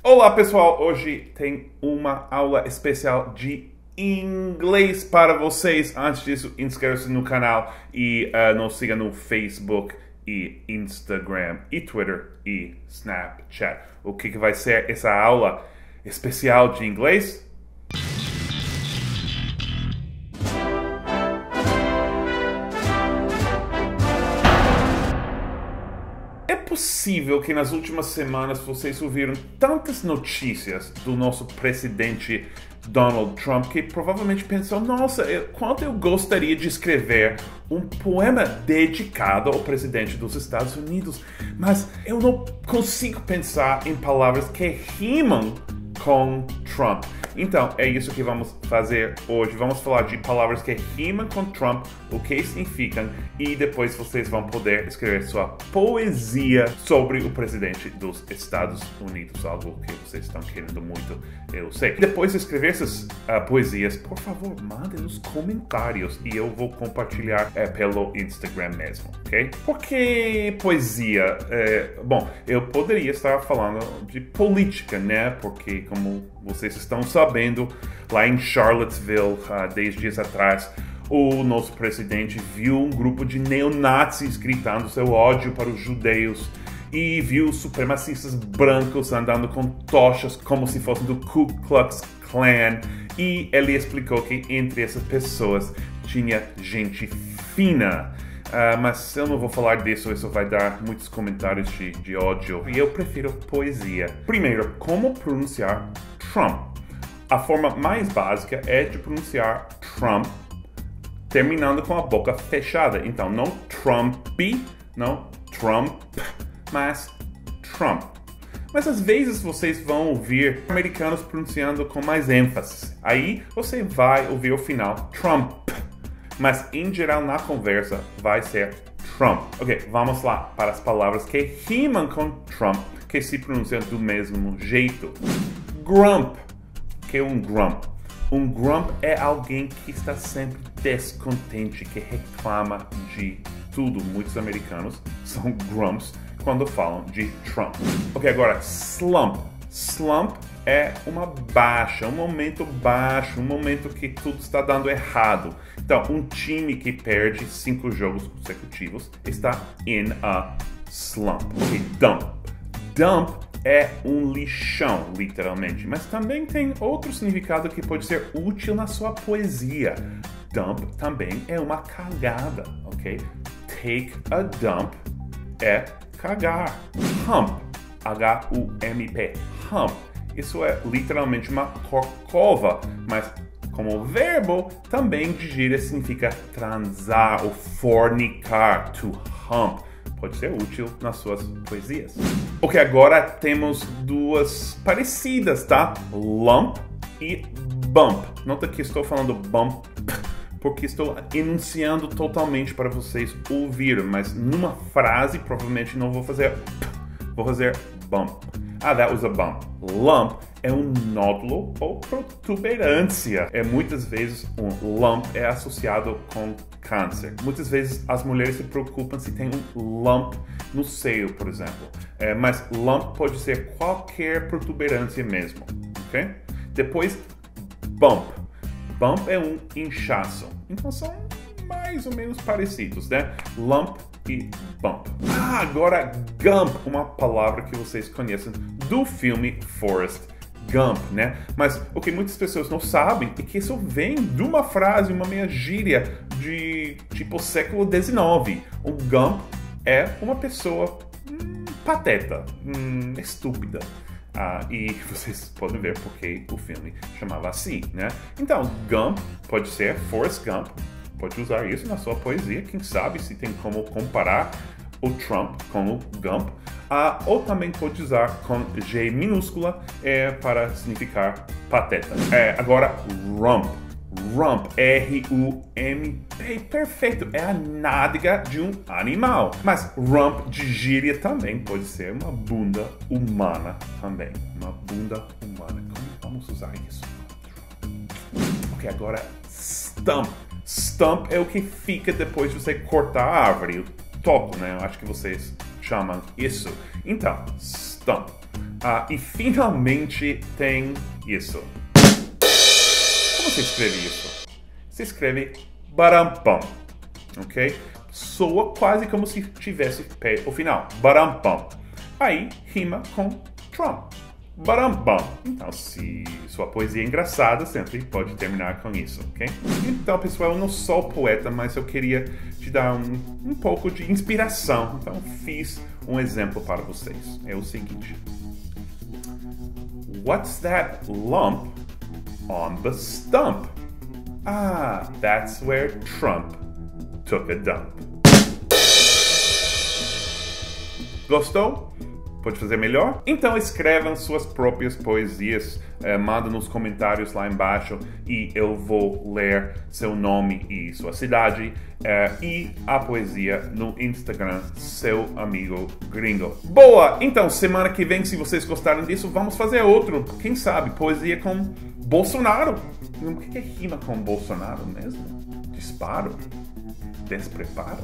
Olá pessoal, hoje tem uma aula especial de inglês para vocês. Antes disso, inscreva-se no canal e nos siga no Facebook e Instagram e Twitter e Snapchat. O que vai ser essa aula especial de inglês? É possível que nas últimas semanas vocês ouviram tantas notícias do nosso presidente Donald Trump que provavelmente pensou, nossa, quanto eu gostaria de escrever um poema dedicado ao presidente dos Estados Unidos, mas eu não consigo pensar em palavras que rimam com Trump. Então, é isso que vamos fazer hoje. Vamos falar de palavras que rimam com Trump, o que significam, e depois vocês vão poder escrever sua poesia sobre o presidente dos Estados Unidos, algo que vocês estão querendo muito, eu sei. Depois de escrever essas poesias, por favor, mandem nos comentários e eu vou compartilhar pelo Instagram mesmo, ok? Por que poesia? Bom, eu poderia estar falando de política, né? Porque, como vocês estão sabendo, lá em Charlottesville, 10 dias atrás, o nosso presidente viu um grupo de neonazis gritando seu ódio para os judeus e viu supremacistas brancos andando com tochas como se fossem do Ku Klux Klan, e ele explicou que entre essas pessoas tinha gente fina. Mas eu não vou falar disso, isso vai dar muitos comentários de ódio, e eu prefiro poesia. Primeiro, como pronunciar Trump? A forma mais básica é de pronunciar Trump terminando com a boca fechada. Então, não Trump, não Trump, mas Trump. Mas às vezes vocês vão ouvir americanos pronunciando com mais ênfase. Aí você vai ouvir o final Trump. Mas em geral na conversa vai ser Trump. Ok, vamos lá para as palavras que rimam com Trump, que se pronunciam do mesmo jeito. Grump. Que é um grump? Um grump é alguém que está sempre descontente, que reclama de tudo. Muitos americanos são grumps quando falam de Trump. Ok, agora slump. Slump é uma baixa, um momento baixo, um momento que tudo está dando errado. Então, um time que perde 5 jogos consecutivos está in a slump. Ok, dump. Dump é um lixão, literalmente, mas também tem outro significado que pode ser útil na sua poesia. Dump também é uma cagada, ok? Take a dump é cagar. Hump, H-U-M-P, hump. Isso é literalmente uma corcova, mas como verbo, também de gíria significa transar ou fornicar, to hump. Pode ser útil nas suas poesias. Ok, agora temos duas parecidas, tá? Lump e bump. Nota que estou falando bump porque estou enunciando totalmente para vocês ouvirem, mas numa frase provavelmente não vou fazer p, vou fazer bump. Ah, that was a bump. Lump é um nódulo ou protuberância. Muitas vezes um lump é associado com câncer. Muitas vezes as mulheres se preocupam se tem um lump no seio, por exemplo. Mas lump pode ser qualquer protuberância mesmo, ok? Depois, bump. Bump é um inchaço. Então são mais ou menos parecidos, né? Lump e bump. Agora Gump, uma palavra que vocês conhecem do filme Forrest Gump, né? Mas o que muitas pessoas não sabem é que isso vem de uma frase, uma meia gíria de tipo século XIX. O Gump é uma pessoa pateta, estúpida. E vocês podem ver porque o filme chamava assim, né? Então, Gump pode ser Forrest Gump. Pode usar isso na sua poesia, quem sabe se tem como comparar o Trump com o Gump. Ou também pode usar com G minúscula para significar pateta. Agora, rump. Rump, R-U-M-P, perfeito, é a nádega de um animal. Mas rump de gíria também pode ser uma bunda humana também. Uma bunda humana. Como vamos usar isso? Ok, agora stump. Stump é o que fica depois de você cortar a árvore, o toco, né? Eu acho que vocês chamam isso. Então, stump. E finalmente tem isso. Como você escreve isso? Você escreve barampam, ok? Soa quase como se tivesse pé o final, barampam. Aí rima com Trump, barampam. Então, se sua poesia é engraçada, sempre pode terminar com isso, ok? Então, pessoal, eu não sou poeta, mas eu queria te dar um pouco de inspiração. Então, fiz um exemplo para vocês. É o seguinte. What's that lump on the stump? That's where Trump took a dump. Gostou? Pode fazer melhor? Então escrevam suas próprias poesias, manda nos comentários lá embaixo e eu vou ler seu nome e sua cidade e a poesia no Instagram, seu amigo gringo. Boa! Então, semana que vem, se vocês gostaram disso, vamos fazer outro. Quem sabe, poesia com Bolsonaro. O que rima com Bolsonaro mesmo? Disparo? Despreparo?